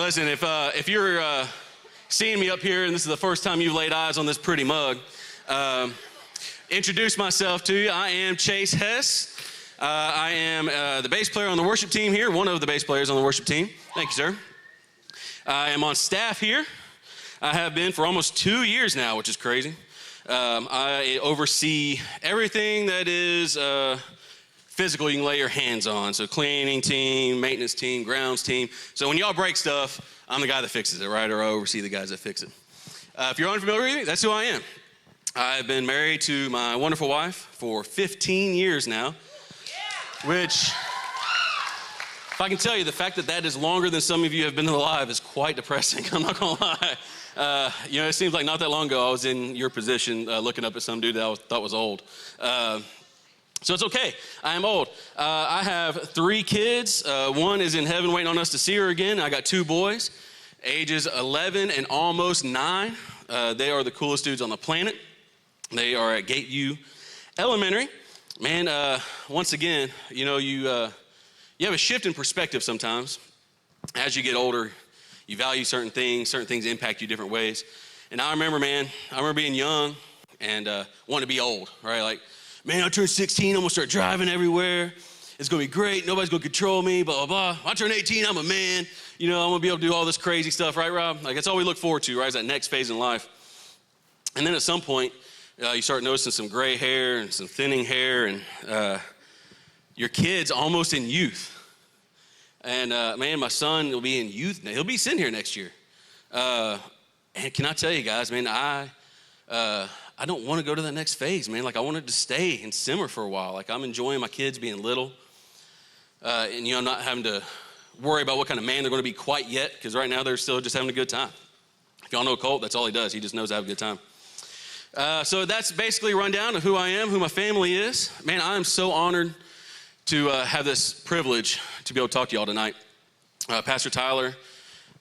Listen, if you're seeing me up here and this is the first time you've laid eyes on this pretty mug, introduce myself to you. I am Chase Hess. I am the bass player on the worship team here, one of the bass players on the worship team. Thank you, sir. I am on staff here. I have been for almost 2 years now, which is crazy. I oversee everything that is physical you can lay your hands on. So cleaning team, maintenance team, grounds team. So when y'all break stuff, I'm the guy that fixes it, right? Or I oversee the guys that fix it. If you're unfamiliar with me, that's who I am. I've been married to my wonderful wife for 15 years now, which, if I can tell you, the fact that that is longer than some of you have been alive is quite depressing. I'm not gonna lie. It seems like not that long ago I was in your position looking up at some dude that I thought was old. So it's okay. I am old. I have 3 kids. One is in heaven waiting on us to see her again. I got 2 boys, ages 11 and almost 9. They are the coolest dudes on the planet. They are at Gateview Elementary. Man, once again, you have a shift in perspective sometimes. As you get older, you value certain things impact you different ways. And I remember being young and wanting to be old, right? Like, man, I turned 16, I'm gonna start driving everywhere. It's gonna be great, nobody's gonna control me, blah, blah, blah. I turn 18, I'm a man. I'm gonna be able to do all this crazy stuff, right, Rob? Like, that's all we look forward to, right, is that next phase in life. And then at some point, you start noticing some gray hair and some thinning hair and your kid's almost in youth. And man, my son will be in youth now. He'll be sitting here next year. And can I tell you guys, man, I don't want to go to the next phase, man. Like, I wanted to stay and simmer for a while. Like, I'm enjoying my kids being little. And, not having to worry about what kind of man they're going to be quite yet, because right now they're still just having a good time. If y'all know Colt, that's all he does. He just knows how to have a good time. So that's basically a rundown of who I am, who my family is. Man, I am so honored to have this privilege to be able to talk to y'all tonight. Pastor Tyler,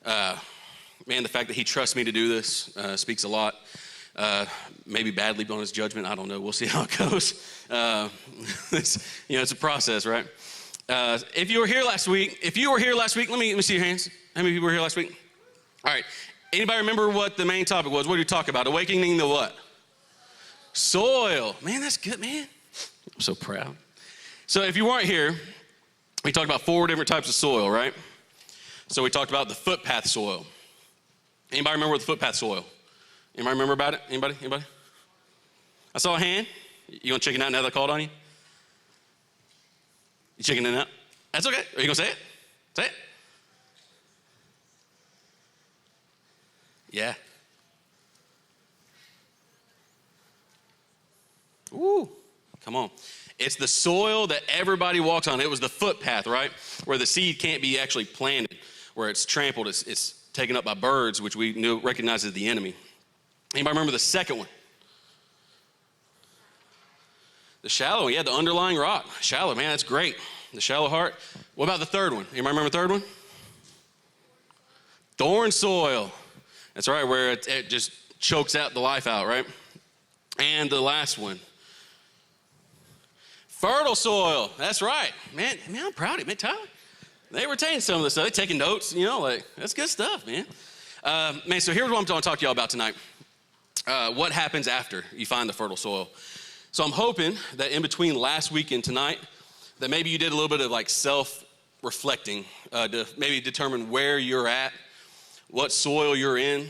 man, the fact that he trusts me to do this speaks a lot. Maybe badly on his judgment, I don't know. We'll see how it goes. It's a process, right? If you were here last week, let me see your hands. How many people were here last week? All right. Anybody remember what the main topic was? What did we talk about? Awakening the what? Soil. Man, that's good, man. I'm so proud. So if you weren't here, we talked about 4 different types of soil, right? So we talked about the footpath soil. Anybody remember the footpath soil? Anybody remember about it? Anybody? I saw a hand. You gonna chicken out now that I called on you? You chickening out? That's okay. Are you gonna say it? Say it. Yeah. Ooh, come on. It's the soil that everybody walks on. It was the footpath, right? Where the seed can't be actually planted, where it's trampled, it's taken up by birds, which we recognize as the enemy. Anybody remember the second one? The shallow one, yeah, the underlying rock. Shallow, man, that's great. The shallow heart. What about the third one? Anybody remember the third one? Thorn soil. That's right, where it just chokes out the life out, right? And the last one. Fertile soil. That's right. Man, I'm proud of you, man, Tyler. They retain some of this stuff. They're taking notes, that's good stuff, man. So here's what I'm going to talk to y'all about tonight. What happens after you find the fertile soil. So I'm hoping that in between last week and tonight, that maybe you did a little bit of like self-reflecting to maybe determine where you're at, what soil you're in,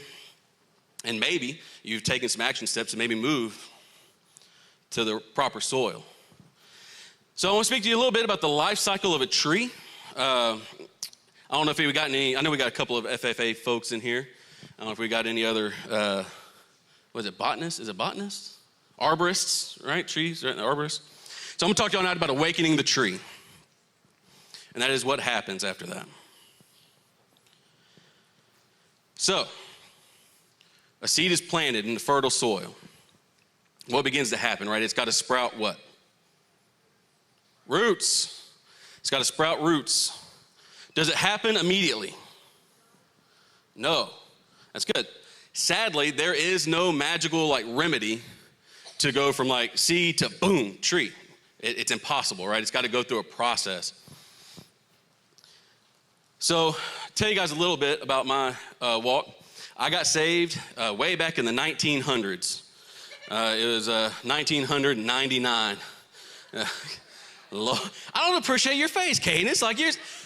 and maybe you've taken some action steps to maybe move to the proper soil. So I want to speak to you a little bit about the life cycle of a tree. I don't know if we got any, I know we got a couple of FFA folks in here. I don't know if we got any other, botanists? Is it botanists? Arborists, right? Trees, right? Arborists. So I'm going to talk to y'all tonight about awakening the tree. And that is what happens after that. So, a seed is planted in the fertile soil. What begins to happen, right? It's got to sprout what? Roots. It's got to sprout roots. Does it happen immediately? No. That's good. Sadly, there is no magical remedy to go from seed to boom, tree. It's impossible, right? It's got to go through a process. So, tell you guys a little bit about my walk. I got saved way back in the 1900s. It was 1999. I don't appreciate your face, Caden. It's like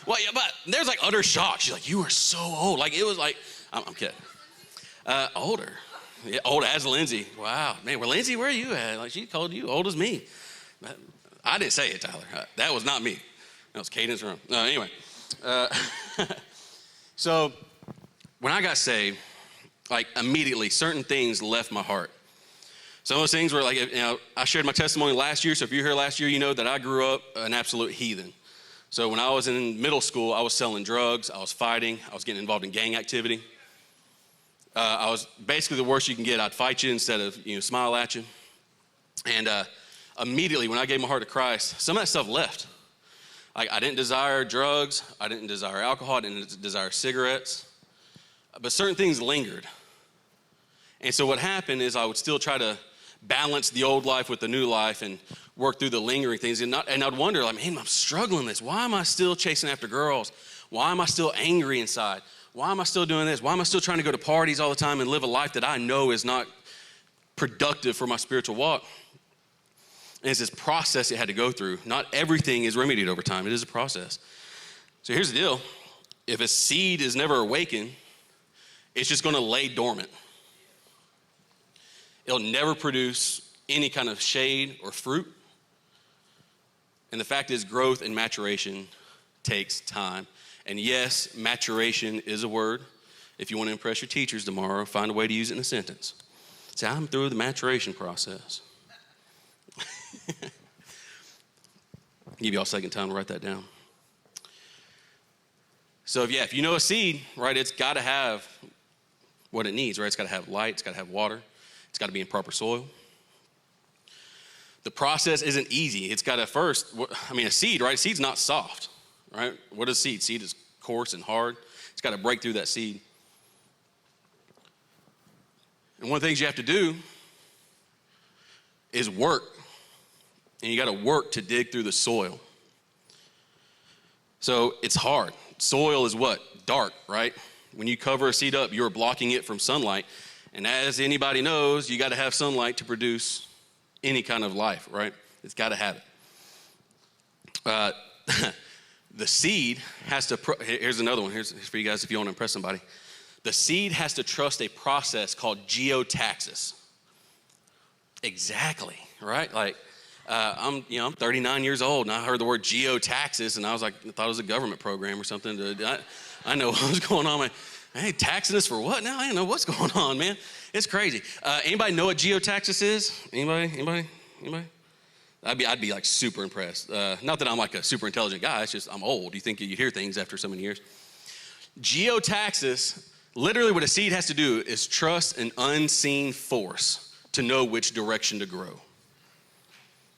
but there's like utter shock. She's like, you are so old. Like it was like, I'm kidding. Older. Yeah, old as Lindsay. Wow, man. Well, Lindsay, where are you at? Like she called you old as me. I didn't say it, Tyler. That was not me. That was Caden's room. Anyway. So when I got saved, like immediately certain things left my heart. Some of those things were like, I shared my testimony last year. So if you're here last year, you know that I grew up an absolute heathen. So when I was in middle school, I was selling drugs, I was fighting, I was getting involved in gang activity. I was basically the worst you can get. I'd fight you instead of smile at you. And immediately when I gave my heart to Christ, some of that stuff left. I didn't desire drugs, I didn't desire alcohol, I didn't desire cigarettes, but certain things lingered. And so what happened is I would still try to balance the old life with the new life and work through the lingering things. And I'd wonder, like, man, I'm struggling this. Why am I still chasing after girls? Why am I still angry inside? Why am I still doing this? Why am I still trying to go to parties all the time and live a life that I know is not productive for my spiritual walk? And it's this process it had to go through. Not everything is remedied over time. It is a process. So here's the deal. If a seed is never awakened, it's just going to lay dormant. It'll never produce any kind of shade or fruit. And the fact is, growth and maturation takes time. And yes, maturation is a word. If you want to impress your teachers tomorrow, find a way to use it in a sentence. Say, I'm through the maturation process. Give you all a second time to write that down. So if you know a seed, right, it's got to have what it needs, right? It's got to have light, it's got to have water, it's got to be in proper soil. The process isn't easy. It's got to a seed, right? A seed's not soft, right? What is a seed? Seed is coarse and hard. It's got to break through that seed. And one of the things you have to do is work. And you got to work to dig through the soil. So it's hard. Soil is what? Dark, right? When you cover a seed up, you're blocking it from sunlight. And as anybody knows, you got to have sunlight to produce any kind of life, right? It's got to have it. The seed has to, here's another one. Here's for you guys if you want to impress somebody. The seed has to trust a process called geotaxis. Exactly, right? Like, I'm 39 years old, and I heard the word geotaxis, and I was like, I thought it was a government program or something. I know what was going on. Hey, taxing us for what now? I don't know what's going on, man. It's crazy. Anybody know what geotaxis is? Anybody? I'd be like super impressed. Not that I'm like a super intelligent guy. It's just I'm old. You think you hear things after so many years. Geotaxis, literally what a seed has to do is trust an unseen force to know which direction to grow.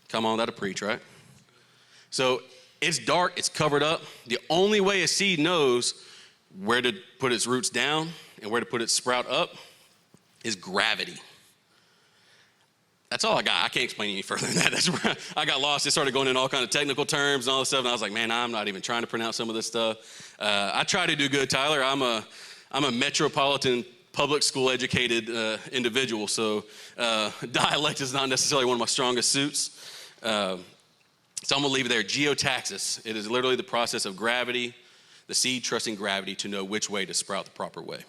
Come on, that'll preach, right? So it's dark, it's covered up. The only way a seed knows where to put its roots down and where to put its sprout up is gravity. That's all I got. I can't explain any further than that. That's where I got lost. It started going in all kinds of technical terms and all this stuff, and I was like, man, I'm not even trying to pronounce some of this stuff. I try to do good, Tyler. I'm a metropolitan public school educated individual, so dialect is not necessarily one of my strongest suits. So I'm gonna leave it there. Geotaxis. It is literally the process of gravity, the seed trusting gravity to know which way to sprout the proper way.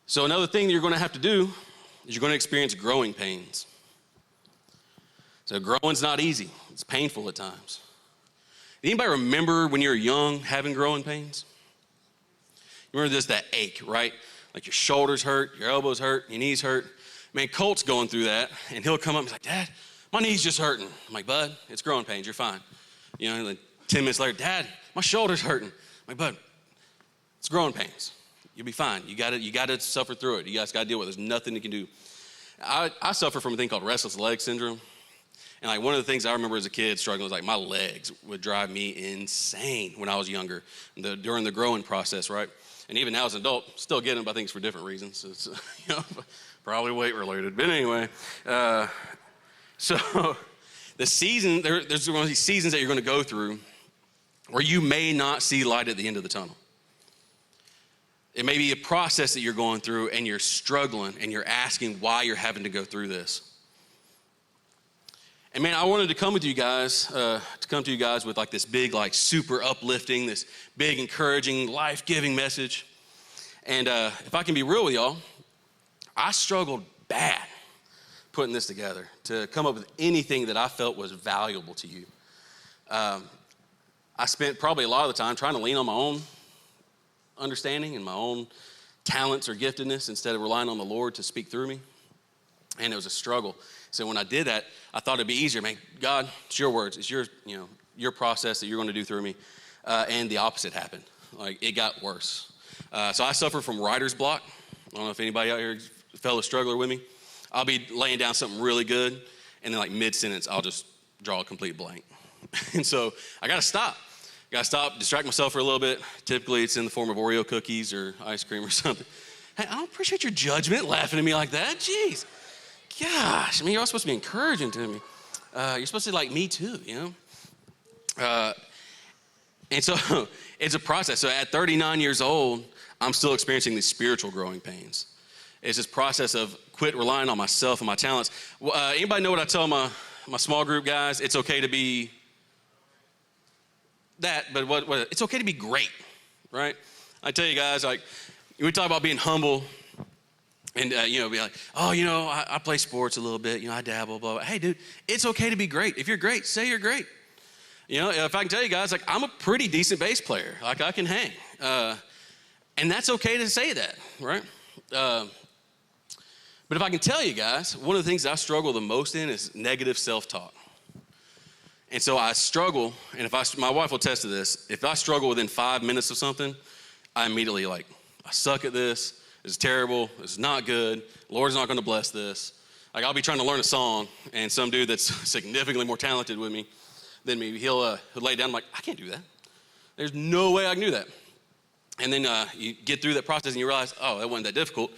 So another thing that you're gonna have to do is you're gonna experience growing pains. So growing's not easy. It's painful at times. Anybody remember when you were young having growing pains? You remember that ache, right? Like your shoulders hurt, your elbows hurt, your knees hurt. Man, Colt's going through that, and he'll come up and he's like, Dad, my knee's just hurting. I'm like, bud, it's growing pains, you're fine. Like 10 minutes later, Dad, my shoulder's hurting. I'm like, bud, it's growing pains. You'll be fine. You gotta suffer through it. You guys gotta deal with it. There's nothing you can do. I suffer from a thing called restless leg syndrome. And like one of the things I remember as a kid struggling was like my legs would drive me insane when I was younger, during the growing process, right? And even now as an adult, still get them, but I think it's for different reasons. It's probably weight related. But anyway, so the season, there's one of these seasons that you're going to go through or you may not see light at the end of the tunnel. It may be a process that you're going through and you're struggling and you're asking why you're having to go through this. And man, I wanted to come to you guys with like this big, like super uplifting, this big encouraging, life-giving message. And if I can be real with y'all, I struggled bad putting this together to come up with anything that I felt was valuable to you. I spent probably a lot of the time trying to lean on my own understanding and my own talents or giftedness instead of relying on the Lord to speak through me. And it was a struggle. So when I did that, I thought it'd be easier. Man, God, it's your words. It's your process that you're going to do through me. And the opposite happened. Like, it got worse. So I suffer from writer's block. I don't know if anybody out here is a fellow struggler with me. I'll be laying down something really good, and then like mid-sentence, I'll just draw a complete blank. And so I got to stop. Distract myself for a little bit. Typically, it's in the form of Oreo cookies or ice cream or something. Hey, I don't appreciate your judgment, laughing at me like that. Jeez. Gosh, I mean, you're all supposed to be encouraging to me. You're supposed to like me too, you know? And so it's a process. So at 39 years old, I'm still experiencing these spiritual growing pains. It's this process of quit relying on myself and my talents. Anybody know what I tell my small group guys? It's okay to be that, but what it's okay to be great, right? I tell you guys, like, we talk about being humble and, be like, oh, I play sports a little bit, I dabble, blah, blah. Hey, dude, it's okay to be great. If you're great, say you're great. If I can tell you guys, like, I'm a pretty decent bass player. Like, I can hang. And that's okay to say that, right? But if I can tell you guys, one of the things I struggle the most in is negative self-talk. And so I struggle, and my wife will attest to this, if I struggle within 5 minutes of something, I immediately I suck at this, it's terrible, it's not good, the Lord's not gonna bless this. Like, I'll be trying to learn a song, and some dude that's significantly more talented than me, he'll lay down, I'm like, I can't do that. There's no way I can do that. And then you get through that process and you realize, oh, that wasn't that difficult.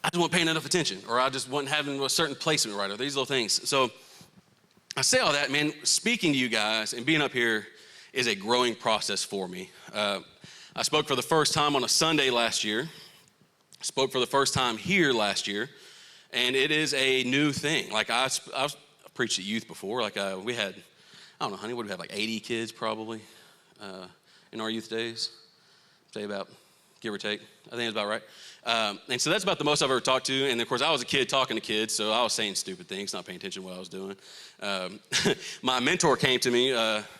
I just wasn't paying enough attention, or I just wasn't having a certain placement right, or these little things. So I say all that, man, speaking to you guys and being up here is a growing process for me. I spoke for the first time on a Sunday last year. Spoke for the first time here last year, and it is a new thing. Like, I've preached at youth before. Like, we had, I don't know, honey, what do we have, like 80 kids probably in our youth days? Say about, give or take. I think it's about right. And so that's about the most I've ever talked to. And of course, I was a kid talking to kids, so I was saying stupid things, not paying attention to what I was doing. My mentor came to me.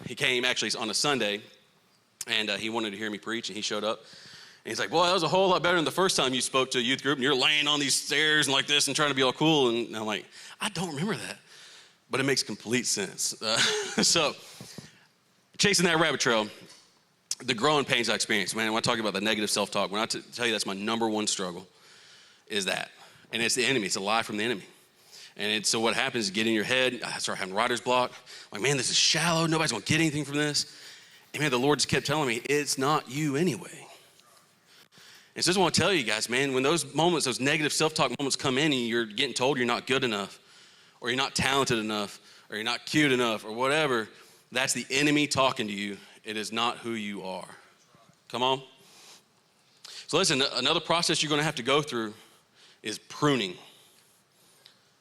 He came actually on a Sunday, and he wanted to hear me preach, and he showed up. And he's like, well, that was a whole lot better than the first time you spoke to a youth group, and you're laying on these stairs and like this and trying to be all cool. And I'm like, I don't remember that. But it makes complete sense. So chasing that rabbit trail, the growing pains I experienced, man, when I talk about the negative self-talk, when I tell you that's my number one struggle, is that. And it's the enemy. It's a lie from the enemy. And so what happens is, you get in your head, I start having writer's block. I'm like, man, this is shallow. Nobody's going to get anything from this. And man, the Lord just kept telling me, it's not you anyway. And so I just want to tell you guys, man, when those moments, those negative self-talk moments come in and you're getting told you're not good enough, or you're not talented enough, or you're not cute enough, or whatever, that's the enemy talking to you. It is not who you are. Come on. So listen, another process you're going to have to go through is pruning.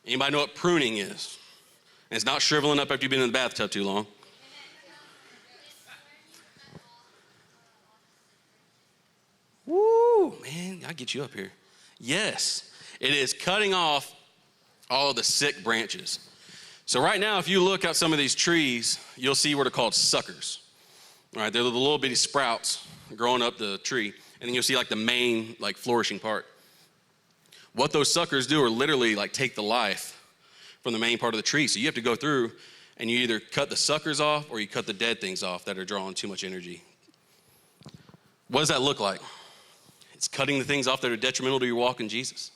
Anybody know what pruning is? And it's not shriveling up after you've been in the bathtub too long. Woo, man, I'll get you up here. Yes, it is cutting off all of the sick branches. So right now, if you look at some of these trees, you'll see what are called suckers. All right, they're the little bitty sprouts growing up the tree, and then you'll see like the main, like, flourishing part. What those suckers do are literally like take the life from the main part of the tree. So you have to go through and you either cut the suckers off or you cut the dead things off that are drawing too much energy. What does that look like? It's cutting the things off that are detrimental to your walk in Jesus.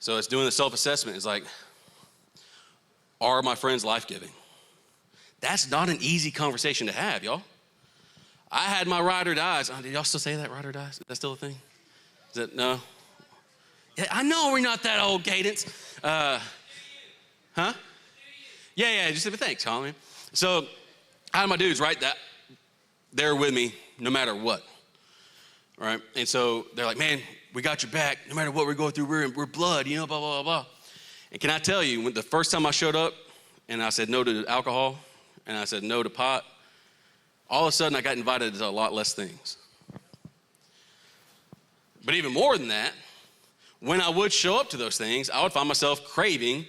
So it's doing the self-assessment. It's like, are my friends life-giving? That's not an easy conversation to have, y'all. I had my ride or dies. Oh, did y'all still say that, ride or dies? Is that still a thing? Is that, no? Yeah, I know we're not that old, Cadence. Huh? Yeah, just say thanks, huh, man? So I had my dudes, right? there with me no matter what, right? And so they're like, man, we got your back. No matter what we're going through, we're blood, blah, blah, blah, blah. And can I tell you, when the first time I showed up and I said no to alcohol and I said no to pot, all of a sudden I got invited to a lot less things. But even more than that, when I would show up to those things, I would find myself craving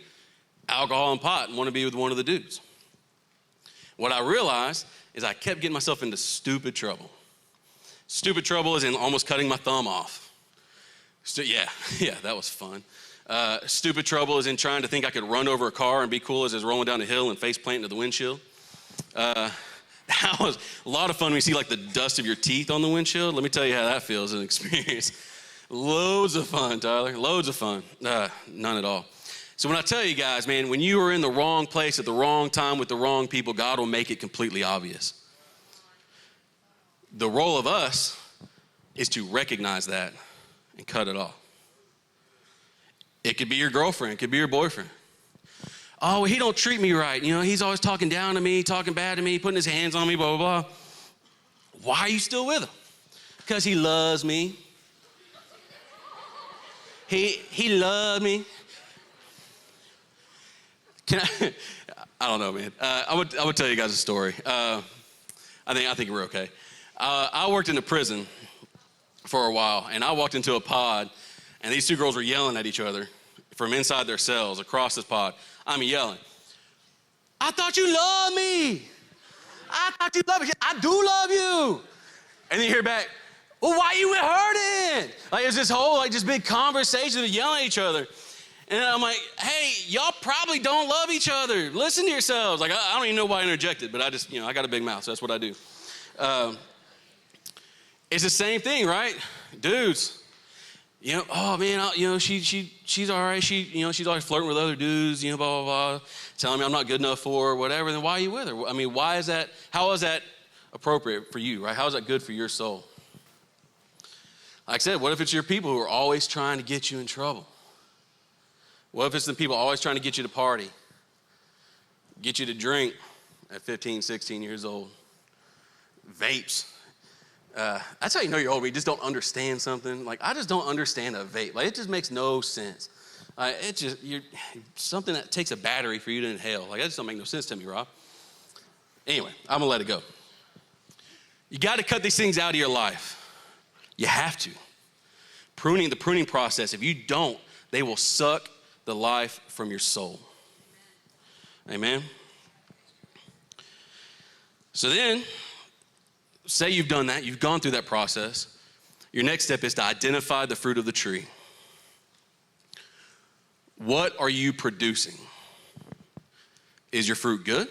alcohol and pot and want to be with one of the dudes. What I realized is I kept getting myself into stupid trouble. Stupid trouble is in almost cutting my thumb off. Yeah, that was fun. Stupid trouble is in trying to think I could run over a car and be cool as it's rolling down a hill and face plant into the windshield. That was a lot of fun when you see like the dust of your teeth on the windshield. Let me tell you how that feels as an experience. Loads of fun, Tyler, loads of fun. None at all. So when I tell you guys, man, when you are in the wrong place at the wrong time with the wrong people, God will make it completely obvious. The role of us is to recognize that and cut it off. It could be your girlfriend, it could be your boyfriend. Oh, he don't treat me right. He's always talking down to me, talking bad to me, putting his hands on me, blah, blah, blah. Why are you still with him? Because he loves me. He loved me. I don't know, man. I would tell you guys a story. I think we're okay. I worked in a prison for a while, and I walked into a pod, and these two girls were yelling at each other from inside their cells across this pod. I'm yelling, I thought you loved me. I thought you loved me. I do love you. And then you hear back, well, why you hurting? Like, it's this whole, just big conversation of yelling at each other. And I'm like, hey, y'all probably don't love each other. Listen to yourselves. Like, I don't even know why I interjected, but I just, I got a big mouth, so that's what I do. It's the same thing, right? Dudes. Oh man, she's all right. She's always flirting with other dudes, blah, blah, blah, telling me I'm not good enough for her, whatever. Then why are you with her? I mean, why is that? How is that appropriate for you, right? How is that good for your soul? Like I said, what if it's your people who are always trying to get you in trouble? What if it's the people always trying to get you to party, get you to drink at 15, 16 years old? Vapes. That's how you know you're old. You just don't understand something. Like, I just don't understand a vape. Like, it just makes no sense. You're something that takes a battery for you to inhale. Like, that just don't make no sense to me, Rob. Anyway, I'm gonna let it go. You got to cut these things out of your life. You have to. The pruning process. If you don't, they will suck the life from your soul. Amen. So then, say you've done that, you've gone through that process. Your next step is to identify the fruit of the tree. What are you producing? Is your fruit good?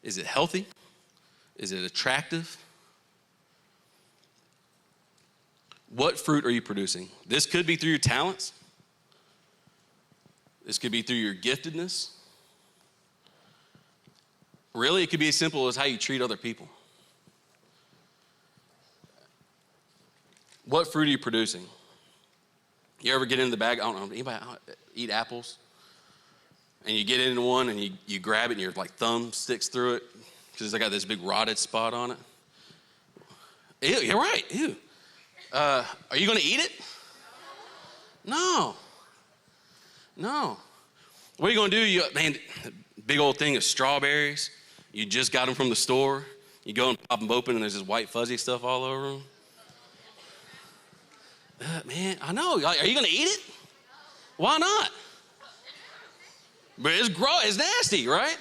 Is it healthy? Is it attractive? What fruit are you producing? This could be through your talents. This could be through your giftedness. Really, it could be as simple as how you treat other people. What fruit are you producing? You ever get into the bag? I don't know, anybody eat apples? And you get into one and you grab it and your thumb sticks through it because it's got this big rotted spot on it. Ew, you're right, ew. Are you gonna eat it? No. What are you gonna do? Big old thing of strawberries. You just got them from the store. You go and pop them open and there's this white fuzzy stuff all over them. Man, I know. Are you gonna eat it? Why not? But it's gross. It's nasty, right?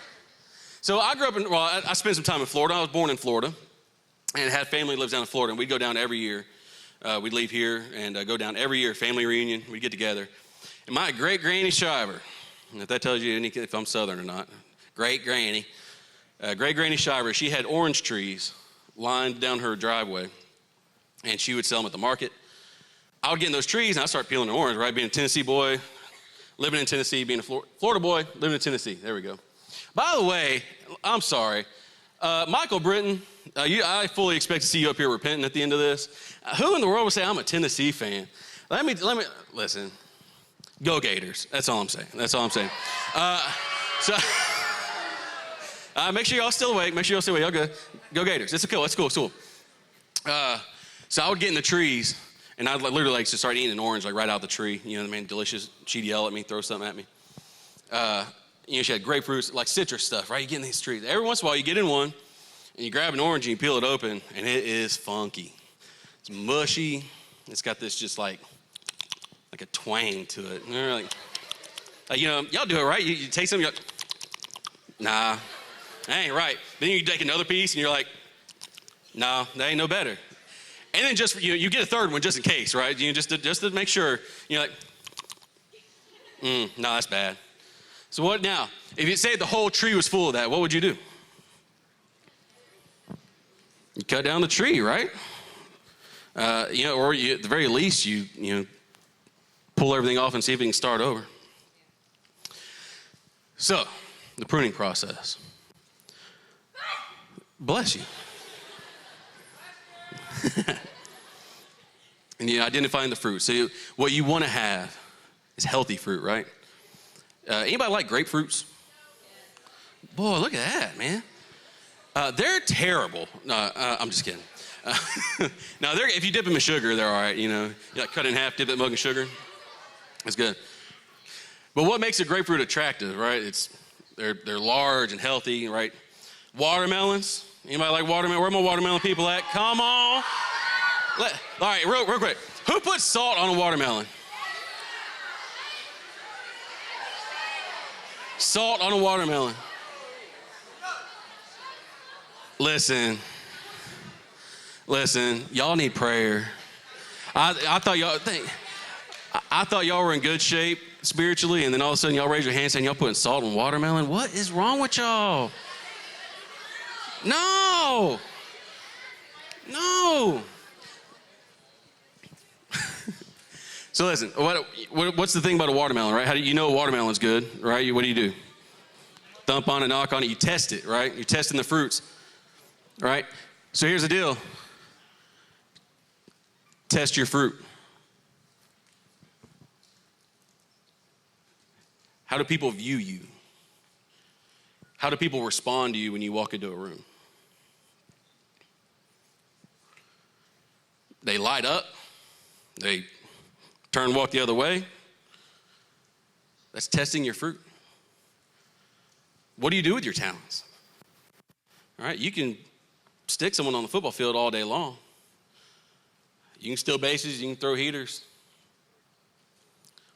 So I grew up I spent some time in Florida. I was born in Florida and had family lives down in Florida. And we'd go down every year. We'd leave here and go down every year, family reunion. We'd get together. And my great-granny Shiver, and if that tells you if I'm Southern or not, great-granny Shiver, she had orange trees lined down her driveway. And she would sell them at the market. I would get in those trees and I'd start peeling an orange, right? Being a Tennessee boy, living in Tennessee, being a Florida boy, living in Tennessee. There we go. By the way, I'm sorry. Michael Britton, I fully expect to see you up here repenting at the end of this. Who in the world would say I'm a Tennessee fan? Let me listen. Go Gators. That's all I'm saying. Make sure y'all still awake. Make sure y'all still awake. Y'all good. Go Gators. It's cool. It's cool. It's cool. So I would get in the trees, and I'd literally just start eating an orange right out the tree. You know what I mean? Delicious. She'd yell at me, throw something at me. She had grapefruits, like citrus stuff, right? You get in these trees. Every once in a while, you get in one, and you grab an orange and you peel it open, and it is funky. It's mushy. It's got this just like a twang to it. And they're like, y'all do it, right? You taste something, you're like, nah, that ain't right. Then you take another piece, and you're like, nah, that ain't no better. And then just you get a third one just in case, right? Just to make sure. You're like, no, that's bad. So what now? If you say the whole tree was full of that, what would you do? You cut down the tree, right? Or at the very least, you pull everything off and see if you can start over. So, the pruning process. Bless you. And identifying the fruit. So what you want to have is healthy fruit, right? Anybody like grapefruits? Boy, look at that, man. They're terrible. No, I'm just kidding. Now, if you dip them in sugar, they're all right. You cut it in half, dip it in milk and sugar. That's good. But what makes a grapefruit attractive, right? They're large and healthy, right? Watermelons. Anybody like watermelon? Where are my watermelon people at? Come on. All right, real quick. Who puts salt on a watermelon? Salt on a watermelon. Listen, y'all need prayer. I thought y'all were in good shape spiritually, and then all of a sudden y'all raise your hand saying y'all putting salt on watermelon. What is wrong with y'all? No. So listen, what's the thing about a watermelon, right? How do you know a watermelon's good, right? What do you do? Thump on it, knock on it, you test it, right? You're testing the fruits, right? So here's the deal. Test your fruit. How do people view you? How do people respond to you when you walk into a room? They light up. They turn and walk the other way. That's testing your fruit. What do you do with your talents? All right, you can stick someone on the football field all day long. You can steal bases, you can throw heaters.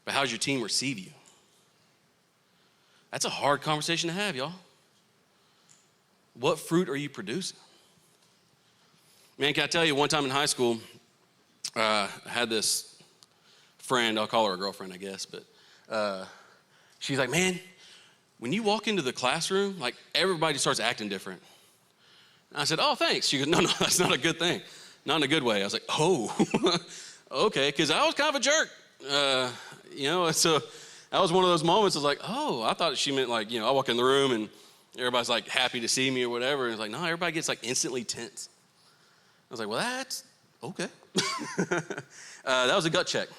But how does your team receive you? That's a hard conversation to have, y'all. What fruit are you producing? Man, can I tell you, one time in high school, I had this friend, I'll call her a girlfriend, I guess, but she's like, man, when you walk into the classroom, like everybody starts acting different. And I said, oh, thanks. She goes, no, that's not a good thing. Not in a good way. I was like, oh, okay, because I was kind of a jerk. So that was one of those moments. I was like, oh, I thought she meant like, I walk in the room and everybody's like happy to see me or whatever. And it's like, no, everybody gets like instantly tense. I was like, well, that's okay. That was a gut check.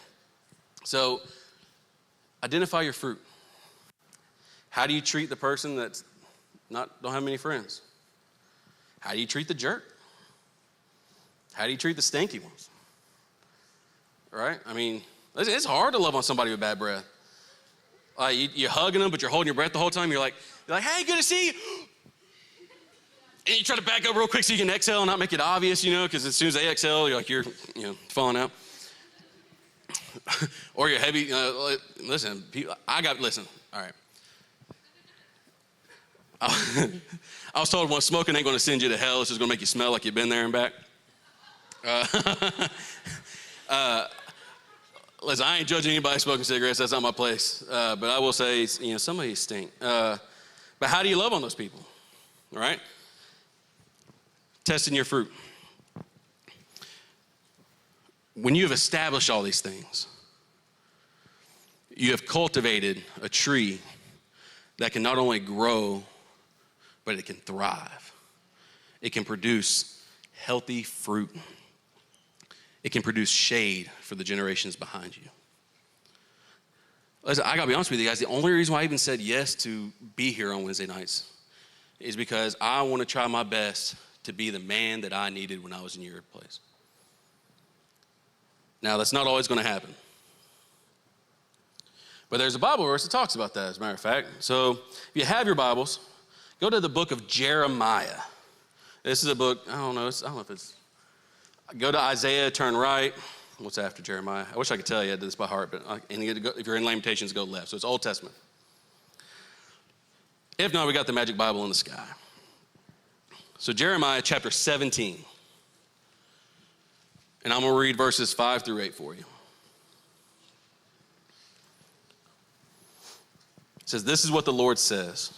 So identify your fruit. How do you treat the person that's don't have many friends? How do you treat the jerk? How do you treat the stinky ones? Right? I mean, it's hard to love on somebody with bad breath. You're hugging them, but you're holding your breath the whole time. You're like, hey, good to see you. And you try to back up real quick so you can exhale and not make it obvious, because as soon as they exhale, you're falling out. Or you're heavy. Listen, all right. I was told once, smoking ain't going to send you to hell. It's just going to make you smell like you've been there and back. Listen, I ain't judging anybody smoking cigarettes. That's not my place. But I will say, some of you stink. But how do you love on those people? All right? Testing your fruit. When you have established all these things, you have cultivated a tree that can not only grow, but it can thrive. It can produce healthy fruit. It can produce shade for the generations behind you. Listen, I gotta be honest with you guys, the only reason why I even said yes to be here on Wednesday nights is because I want to try my best to be the man that I needed when I was in your place. Now, that's not always going to happen. But there's a Bible verse that talks about that, as a matter of fact. So if you have your Bibles, go to the book of Jeremiah. This is a book, I don't know if it's, go to Isaiah, turn right. What's after Jeremiah? I wish I could tell you I did this by heart, but if you're in Lamentations, go left. So it's Old Testament. If not, we got the magic Bible in the sky. So Jeremiah chapter 17. And I'm going to read verses 5 through 8 for you. It says, this is what the Lord says.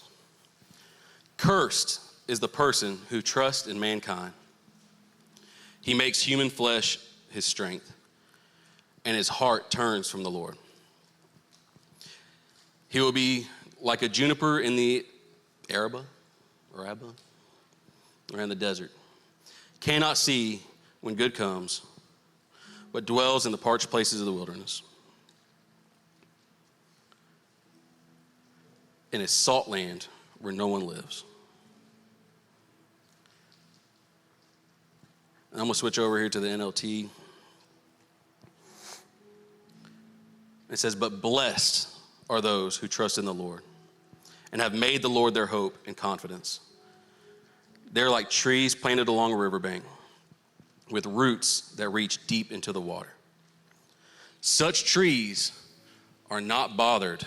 Cursed is the person who trusts in mankind. He makes human flesh his strength, and his heart turns from the Lord. He will be like a juniper in the Araba, or in the desert. Cannot see when good comes, but dwells in the parched places of the wilderness. In a salt land where no one lives. And I'm going to switch over here to the NLT. It says, but blessed are those who trust in the Lord and have made the Lord their hope and confidence. They're like trees planted along a riverbank with roots that reach deep into the water. Such trees are not bothered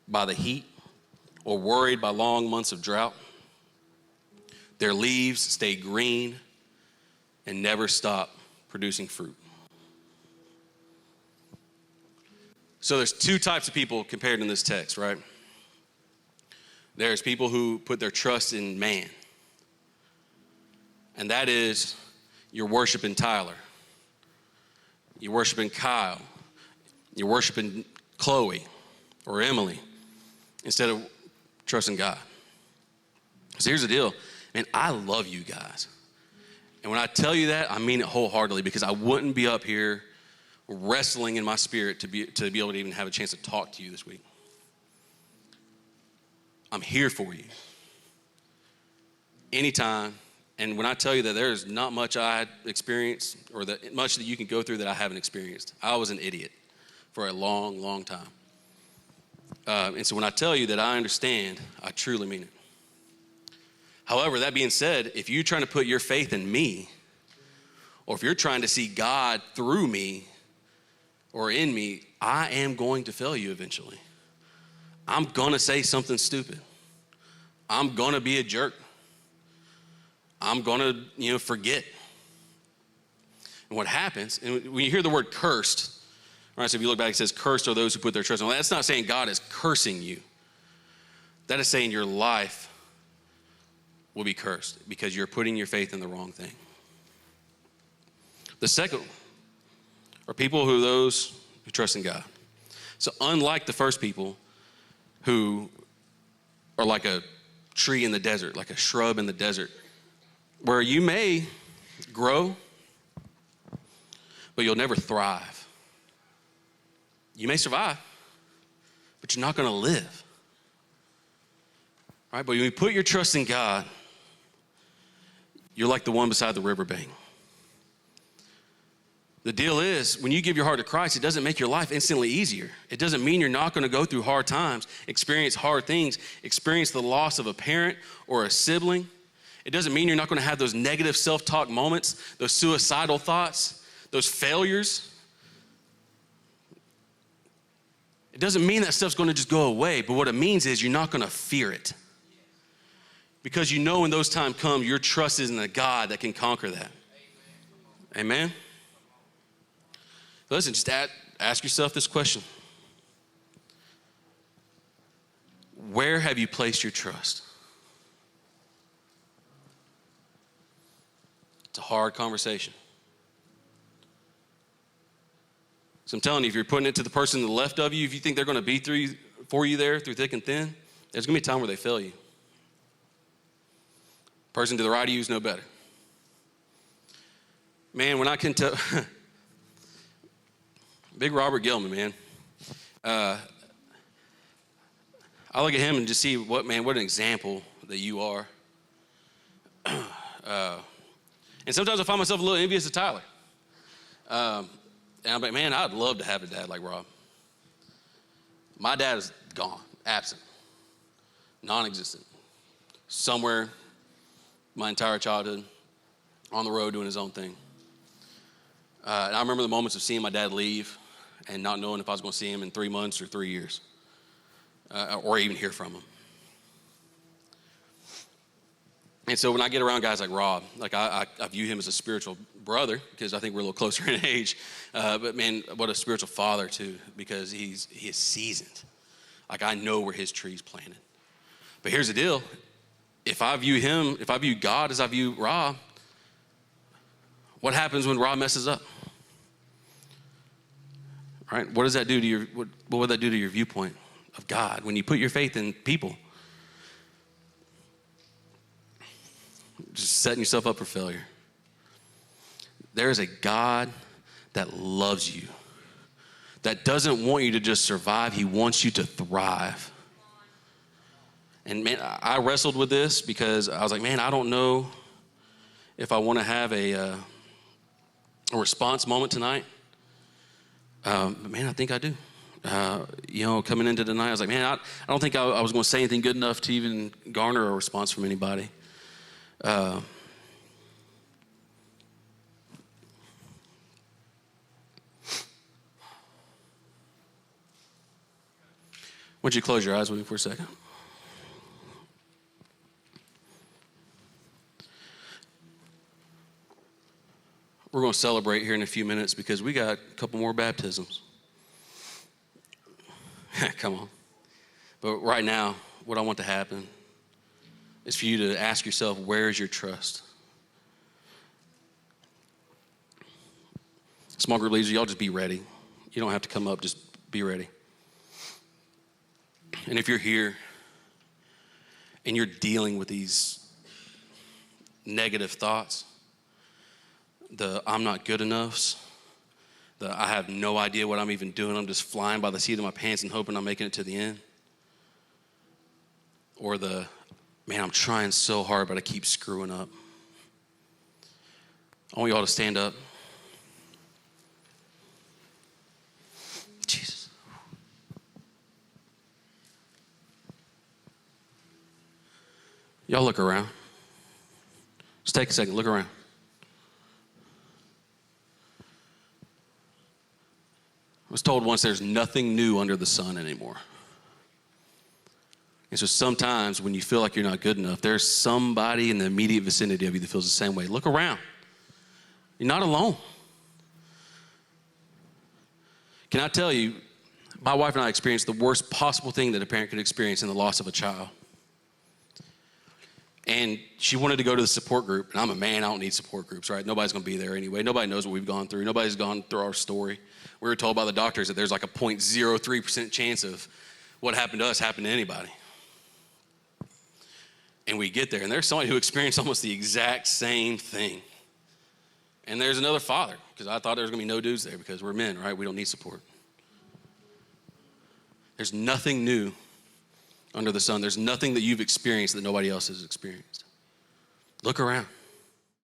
by the heat or worried by long months of drought. Their leaves stay green and never stop producing fruit. So there's two types of people compared in this text, right? There's people who put their trust in man. And that is, you're worshiping Tyler. You're worshiping Kyle. You're worshiping Chloe or Emily instead of trusting God. So here's the deal. Man, I love you guys. And when I tell you that, I mean it wholeheartedly, because I wouldn't be up here wrestling in my spirit to be able to even have a chance to talk to you this week. I'm here for you. Anytime. And when I tell you that there's not much I experienced or that much that you can go through that I haven't experienced. I was an idiot for a long, long time. And so when I tell you that I understand, I truly mean it. However, that being said, if you're trying to put your faith in me, or if you're trying to see God through me or in me, I am going to fail you eventually. I'm going to say something stupid. I'm going to be a jerk. I'm going to, forget. And what happens, and when you hear the word cursed, right, so if you look back, it says, cursed are those who put their trust in. Well, that's not saying God is cursing you. That is saying your life will be cursed because you're putting your faith in the wrong thing. The second are those who trust in God. So unlike the first people who are like a tree in the desert, like a shrub in the desert, where you may grow, but you'll never thrive. You may survive, but you're not going to live. Right? But when you put your trust in God, you're like the one beside the riverbank. The deal is, when you give your heart to Christ, it doesn't make your life instantly easier. It doesn't mean you're not going to go through hard times, experience hard things, experience the loss of a parent or a sibling. It doesn't mean you're not going to have those negative self-talk moments, those suicidal thoughts, those failures. It doesn't mean that stuff's going to just go away, but what it means is you're not going to fear it. Because you know when those times come, your trust is in a God that can conquer that. Amen? Listen, just ask yourself this question. Where have you placed your trust? It's a hard conversation. So I'm telling you, if you're putting it to the person to the left of you, if you think they're going to be for you there through thick and thin, there's going to be a time where they fail you. Person to the right of you is no better. Man, when I can tell, Big Robert Gilman, man. I look at him and just see what an example that you are. And sometimes I find myself a little envious of Tyler. And I'm like, man, I'd love to have a dad like Rob. My dad is gone, absent, non-existent. Somewhere my entire childhood, on the road doing his own thing. And I remember the moments of seeing my dad leave and not knowing if I was going to see him in 3 months or 3 years, or even hear from him. And so when I get around guys like Rob, like I view him as a spiritual brother because I think we're a little closer in age. But man, what a spiritual father too, because he is seasoned. Like I know where his tree's planted. But here's the deal. If I view God as I view Rob, what happens when Rob messes up? Right? What does that do to what would that do to your viewpoint of God when you put your faith in people? Just setting yourself up for failure. There is a God that loves you, that doesn't want you to just survive. He wants you to thrive. And man, I wrestled with this because I was like, man, I don't know if I want to have a response moment tonight. But man, I think I do. Coming into tonight, I was like, man, I don't think I was going to say anything good enough to even garner a response from anybody. Would you close your eyes with me for a second? We're going to celebrate here in a few minutes because we got a couple more baptisms. Come on. But right now, what I want to happen is for you to ask yourself, where is your trust? Small group leaders, y'all just be ready. You don't have to come up, just be ready. And if you're here and you're dealing with these negative thoughts, the I'm not good enoughs, the I have no idea what I'm even doing, I'm just flying by the seat of my pants and hoping I'm making it to the end, or the man, I'm trying so hard but I keep screwing up. I want you all to stand up. Jesus. Y'all look around. Just take a second, look around. I was told once there's nothing new under the sun anymore. And so sometimes when you feel like you're not good enough, there's somebody in the immediate vicinity of you that feels the same way. Look around. You're not alone. Can I tell you, my wife and I experienced the worst possible thing that a parent could experience in the loss of a child. And she wanted to go to the support group. And I'm a man, I don't need support groups, right? Nobody's going to be there anyway. Nobody knows what we've gone through. Nobody's gone through our story. We were told by the doctors that there's like a 0.03% chance of what happened to us happened to anybody. And we get there, and there's somebody who experienced almost the exact same thing. And there's another father, because I thought there was going to be no dudes there because we're men, right? We don't need support. There's nothing new under the sun. There's nothing that you've experienced that nobody else has experienced. Look around.